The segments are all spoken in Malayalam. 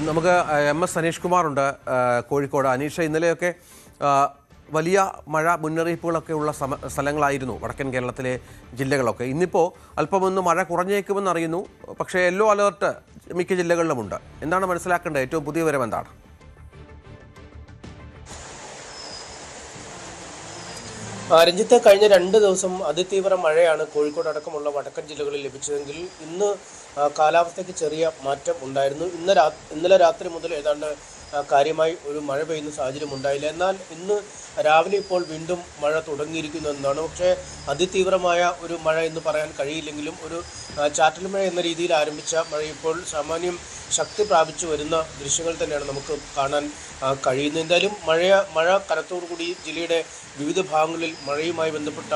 നമുക്ക് MS അനീഷ് കുമാറുണ്ട് കോഴിക്കോട്. അനീഷ, ഇന്നലെയൊക്കെ വലിയ മഴ മുന്നറിയിപ്പുകളൊക്കെ ഉള്ള സ്ഥലങ്ങളായിരുന്നു വടക്കൻ കേരളത്തിലെ ജില്ലകളൊക്കെ. ഇന്നിപ്പോൾ അല്പമൊന്ന് മഴ കുറഞ്ഞേക്കുമെന്ന് അറിയുന്നു. പക്ഷേ യെല്ലോ അലേർട്ട് മിക്ക ജില്ലകളിലുമുണ്ട്. എന്താണ് മനസ്സിലാക്കേണ്ടത്? ഏറ്റവും പുതിയ വിവരം എന്താണ്? രഞ്ജിത്ത്, കഴിഞ്ഞ 2 ദിവസം അതിതീവ്ര മഴയാണ് കോഴിക്കോട് അടക്കമുള്ള വടക്കൻ ജില്ലകളിൽ ലഭിച്ചതെങ്കിൽ ഇന്ന് കാലാവസ്ഥയ്ക്ക് ചെറിയ മാറ്റം ഉണ്ടായിരുന്നു. ഇന്നലെ രാത്രി മുതൽ ഏതാണ്ട് കാര്യമായി ഒരു മഴ പെയ്യുന്ന സാഹചര്യം ഉണ്ടായില്ല. എന്നാൽ ഇന്ന് രാവിലെ ഇപ്പോൾ വീണ്ടും മഴ തുടങ്ങിയിരിക്കുന്നു എന്നാണ്. പക്ഷേ അതിതീവ്രമായ ഒരു മഴ എന്ന് പറയാൻ കഴിയില്ലെങ്കിലും ഒരു ചാറ്റൽ മഴ എന്ന രീതിയിൽ ആരംഭിച്ച മഴ ഇപ്പോൾ സാമാന്യം ശക്തി പ്രാപിച്ചു വരുന്ന ദൃശ്യങ്ങൾ തന്നെയാണ് നമുക്ക് കാണാൻ കഴിയുന്നത്. എന്തായാലും മഴ കനത്തോടുകൂടി ജില്ലയുടെ വിവിധ ഭാഗങ്ങളിൽ മഴയുമായി ബന്ധപ്പെട്ട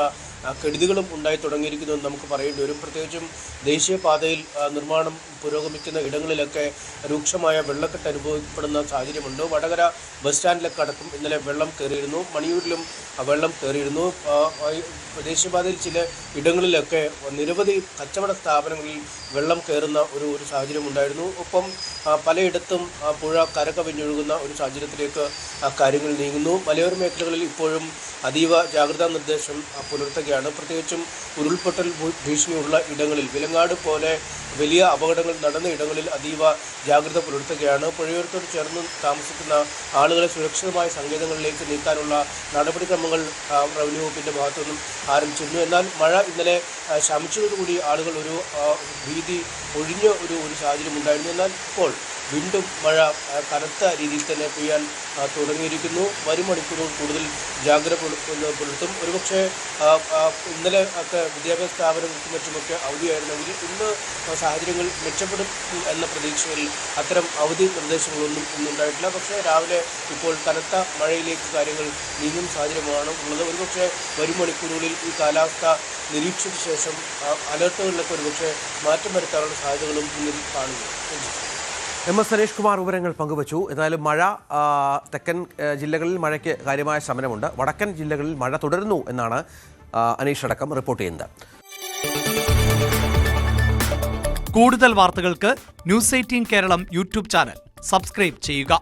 കെടുതികളും ഉണ്ടായി തുടങ്ങിയിരിക്കുന്നുവെന്ന് നമുക്ക് പറയേണ്ടി വരും. പ്രത്യേകിച്ചും ദേശീയപാതയിൽ നിർമ്മാണം പുരോഗമിക്കുന്ന ഇടങ്ങളിലൊക്കെ രൂക്ഷമായ വെള്ളക്കെട്ട് അനുഭവപ്പെടുന്ന സാഹചര്യമുണ്ട്. വടകര ബസ് സ്റ്റാൻഡിലൊക്കെ അടക്കം ഇന്നലെ വെള്ളം കയറിയിരുന്നു. മണിയൂരിലും വെള്ളം കയറിയിരുന്നു. ദേശീയപാതയിൽ ചില ഇടങ്ങളിലൊക്കെ നിരവധി കച്ചവട സ്ഥാപനങ്ങളിൽ വെള്ളം കയറുന്ന ഒരു സാഹചര്യം ഉണ്ടായിരുന്നു. ഒപ്പം പലയിടത്തും പുഴ കരകവിഞ്ഞൊഴുകുന്ന ഒരു സാഹചര്യത്തിലേക്ക് കാര്യങ്ങൾ നീങ്ങുന്നു. മലയോര മേഖലകളിൽ ഇപ്പോഴും അതീവ ജാഗ്രതാ നിർദ്ദേശം പുലർത്തുകയാണ്. പ്രത്യേകിച്ചും ഉരുൾപൊട്ടൽ ഭീഷണിയുള്ള ഇടങ്ങളിൽ, വിലങ്ങാട് പോലെ വലിയ അപകടങ്ങൾ നടന്ന ഇടങ്ങളിൽ അതീവ ജാഗ്രത പുലർത്തുകയാണ്. പുഴയോരത്തോട് ചേർന്ന് താമസിക്കുന്ന ആളുകളെ സുരക്ഷിതമായ സങ്കേതങ്ങളിലേക്ക് നീക്കാനുള്ള നടപടിക്രമങ്ങൾ റവന്യൂ വകുപ്പിൻ്റെ ഭാഗത്തുനിന്നും ആരംഭിച്ചിരുന്നു. എന്നാൽ മഴ ഇന്നലെ ശമിച്ചതോടുകൂടി ആളുകൾ ഒരു ഭീതി ഒഴിഞ്ഞ ഒരു സാഹചര്യം ഉണ്ടായിരുന്നു. എന്നാൽ ഇപ്പോൾ വീണ്ടും മഴ കനത്ത രീതിയിൽ തന്നെ പെയ്യാൻ തുടങ്ങിയിരിക്കുന്നു. വരും മണിക്കൂറുകൾ കൂടുതൽ ജാഗ്രത പുലർത്തും. ഒരുപക്ഷെ ഇന്നലെ ഒക്കെ വിദ്യാഭ്യാസ സ്ഥാപനങ്ങൾക്കും മറ്റുമൊക്കെ അവധിയായിരുന്നെങ്കിൽ ഇന്ന് സാഹചര്യങ്ങൾ മെച്ചപ്പെടും എന്ന പ്രതീക്ഷയിൽ അത്തരം അവധി നിർദ്ദേശങ്ങളൊന്നും ഇന്നുണ്ടായിട്ടില്ല. പക്ഷേ രാവിലെ ഇപ്പോൾ കനത്ത മഴയിലേക്ക് കാര്യങ്ങൾ നീങ്ങും സാഹചര്യമാണ് ഉള്ളത്. ഒരുപക്ഷെ വരും മണിക്കൂറുകളിൽ ഈ കാലാവസ്ഥ നിരീക്ഷിച്ച ശേഷം അലർട്ടുകളിലൊക്കെ ഒരുപക്ഷെ മാറ്റം വരുത്താനുള്ള സാധ്യതകളും മുന്നിൽ കാണുന്നു. MS അനീഷ് കുമാർ വിവരങ്ങൾ പങ്കുവച്ചു. എന്നാലും മഴ തെക്കൻ ജില്ലകളിൽ മഴയ്ക്ക് കാര്യമായ ശമനമുണ്ട്. വടക്കൻ ജില്ലകളിൽ മഴ തുടരുന്നു എന്നാണ് അനീഷ് അടക്കം റിപ്പോർട്ട് ചെയ്യുന്നത്. കൂടുതൽ വാർത്തകൾക്ക് News 18 Keralam YouTube channel subscribe ചെയ്യുക.